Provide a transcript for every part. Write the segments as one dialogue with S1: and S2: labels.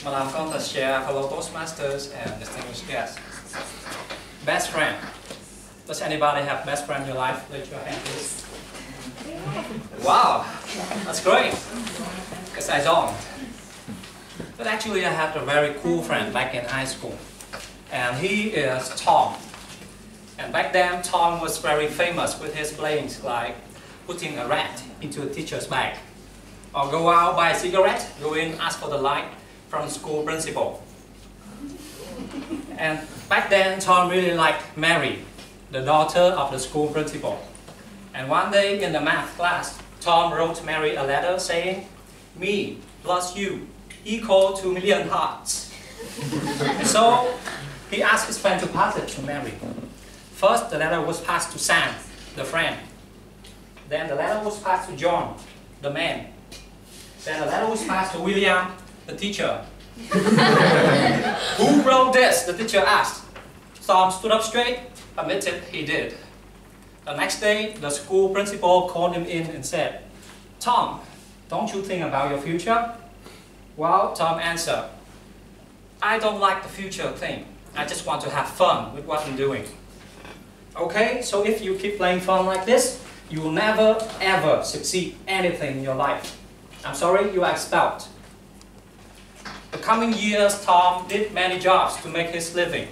S1: Well, I'm going to share fellow Toastmasters and distinguished guests. Best friend. Does anybody have best friend in your life? Raise your hand, please. Wow, that's great. Because I don't. But actually, I had a very cool friend back in high school. And he is Tom. And back then, Tom was very famous with his playings like putting a rat into a teacher's bag. Or go out, buy a cigarette, go in, ask for the light from the school principal. And back then, Tom really liked Mary, the daughter of the school principal. And one day in the math class, Tom wrote Mary a letter saying, "Me plus you equal to 1,000,000 hearts." And so he asked his friend to pass it to Mary. First, the letter was passed to Sam, the friend. Then the letter was passed to John, the man. Then the letter was passed to William, the teacher. Who wrote this? The teacher asked. Tom stood up straight, admitted he did. The next day, the school principal called him in and said, "Tom, don't you think about your future?" Well, Tom answered, "I don't like the future thing. I just want to have fun with what I'm doing." Okay, so if you keep playing fun like this, you will never ever succeed anything in your life. I'm sorry, you are expelled. The coming years, Tom did many jobs to make his living.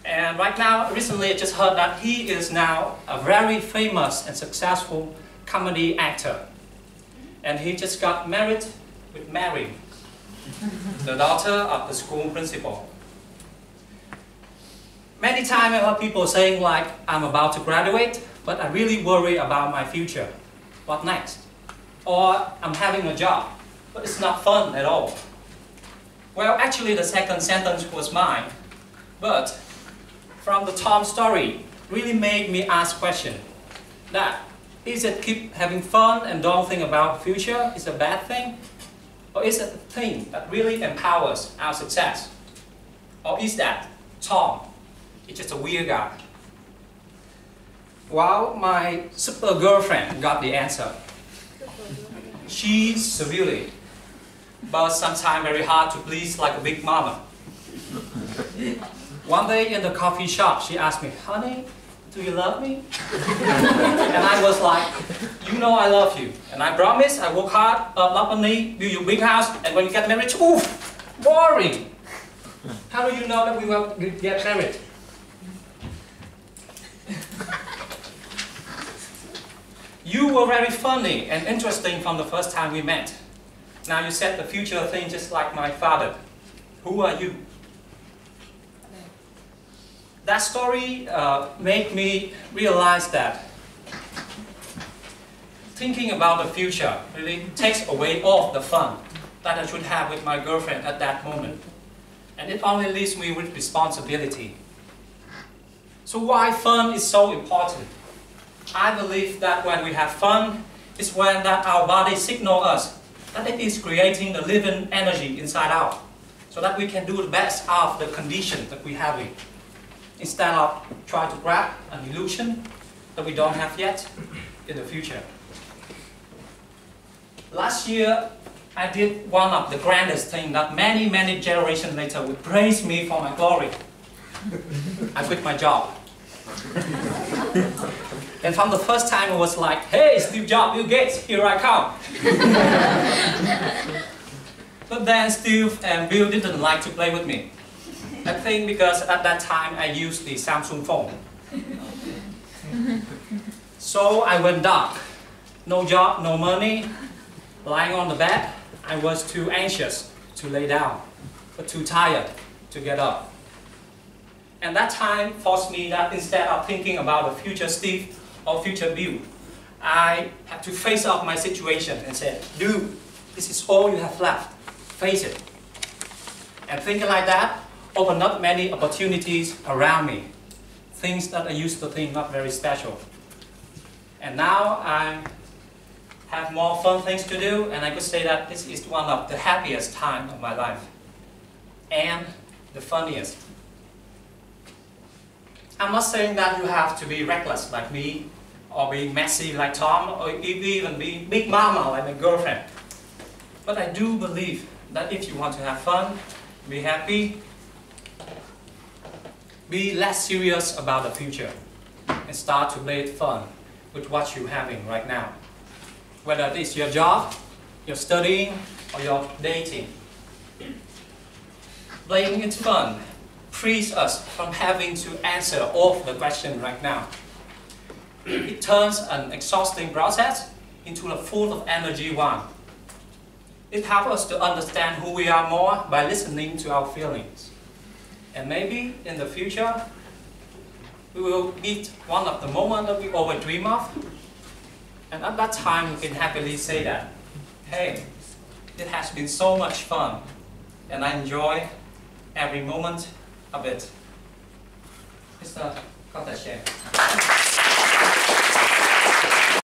S1: And right now, recently I just heard that he is now a very famous and successful comedy actor. And he just got married with Mary, the daughter of the school principal. Many times I heard people saying like, "I'm about to graduate, but I really worry about my future. What next?" Or, "I'm having a job, but it's not fun at all." Well, actually the second sentence was mine, but from the Tom story really made me ask question that, is it keep having fun and don't think about future is a bad thing? Or is it a thing that really empowers our success? Or is that Tom is just a weird guy? Well, my super girlfriend got the answer. She's severely, but sometimes very hard to please like a big mama. One day in the coffee shop, she asked me, "Honey, do you love me?" And I was like, "You know I love you. And I promise I work hard, love money, build you a big house, and when you get married, oof, boring. How do you know that we will get married?" You were very funny and interesting from the first time we met. Now you said the future thing just like my father. Who are you? That story made me realize that thinking about the future really takes away all the fun that I should have with my girlfriend at that moment. And it only leaves me with responsibility. So why fun is so important? I believe that when we have fun, it's when that our body signals us that it is creating the living energy inside out, so that we can do the best out of the condition that we have in, instead of trying to grab an illusion that we don't have yet in the future. Last year, I did one of the grandest things that many generations later would praise me for my glory. I quit my job. And from the first time, it was like, "Hey, Steve Jobs, Bill Gates, here I come." But then Steve and Bill didn't like to play with me. I think because at that time, I used the Samsung phone. So I went dark. No job, no money. Lying on the bed, I was too anxious to lay down, but too tired to get up. And that time forced me that instead of thinking about the future Steve or future Bill, I had to face up my situation and said, "Dude, this is all you have left. Face it." And thinking like that opened up many opportunities around me. Things that I used to think not very special. And now I have more fun things to do, and I could say that this is one of the happiest times of my life. And the funniest. I'm not saying that you have to be reckless like me, or be messy like Tom, or even be big mama like my girlfriend. But I do believe that if you want to have fun, be happy, be less serious about the future, and start to make it fun with what you're having right now. Whether it's your job, your studying, or your dating. Playing it fun frees us from having to answer all of the questions right now. It turns an exhausting process into a full of energy one. It helps us to understand who we are more by listening to our feelings. And maybe in the future, we will meet one of the moments that we always dream of. And at that time, we can happily say that, hey, it has been so much fun, and I enjoy every moment of it. Mr. Cottashare.